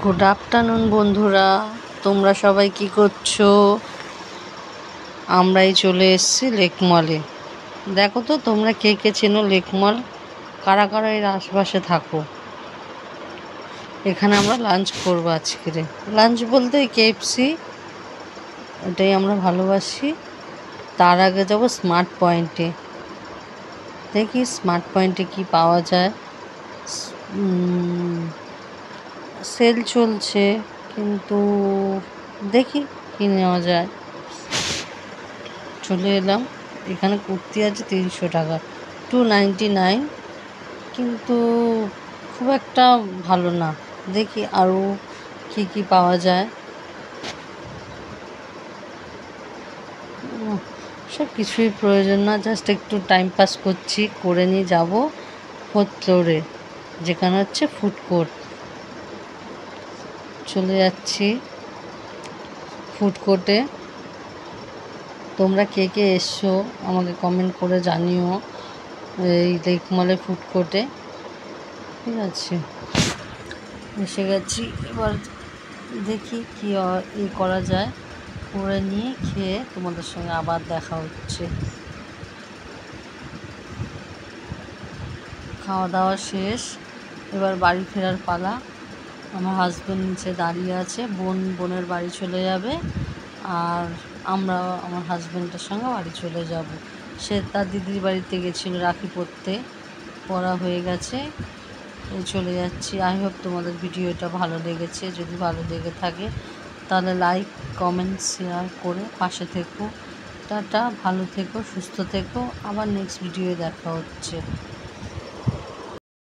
Good afternoon বন্ধুরা, তোমরা সবাই কি করছো? আমরাই চলে এসেছি লেকমলে। দেখো তো তোমরা কে কে চেনো লেকমল, কারা কারা এর আশপাশে থাকো। এখানে আমরা লাঞ্চ করবো আজকে। লাঞ্চ বলতে KFC, ওটাই আমরা ভালোবাসি। তার আগে যাবো স্মার্ট পয়েন্টে, দেখি স্মার্ট পয়েন্টে কি পাওয়া যায়। সেল চলছে, কিন্তু দেখি কি নেওয়া যায়। চলে এলাম, এখানে কুর্তি আছে 300 টাকা, 299, কিন্তু খুব একটা ভালো না। দেখি আরও কি কি পাওয়া যায়। সব কিছুই প্রয়োজন না, জাস্ট একটু টাইম পাস করছি, করে নিয়ে যাবো 4th ফ্লোরে, যেখানে হচ্ছে ফুড কোর্ট। চলে যাচ্ছি ফুড কোর্টে। তোমরা কে কে এসছো আমাকে কমেন্ট করে জানিও এই লেকমলে ফুড কোর্টে। ঠিক আছে, এসে গেছি। এবার দেখি কি করা যায়, করে নিয়ে খেয়ে তোমাদের সঙ্গে আবার দেখা হচ্ছে। খাওয়া দাওয়া শেষ, এবার বাড়ি ফেরার পালা। আমার হাজব্যান্ড নিচে দাঁড়িয়ে আছে, বোনের বাড়ি চলে যাবে, আর আমরা আমার হাজব্যান্ডের সঙ্গে বাড়ি চলে যাব। সে তার দিদির বাড়িতে গেছিলো রাখি পরা হয়ে গেছে, চলে যাচ্ছি। আই হোপ তোমাদের ভিডিওটা ভালো লেগেছে। যদি ভালো লেগে থাকে তাহলে লাইক, কমেন্ট, শেয়ার করে পাশে থেকো। টাটা, ভালো থেকো, সুস্থ থেকো। আবার নেক্সট ভিডিও দেখা হচ্ছে।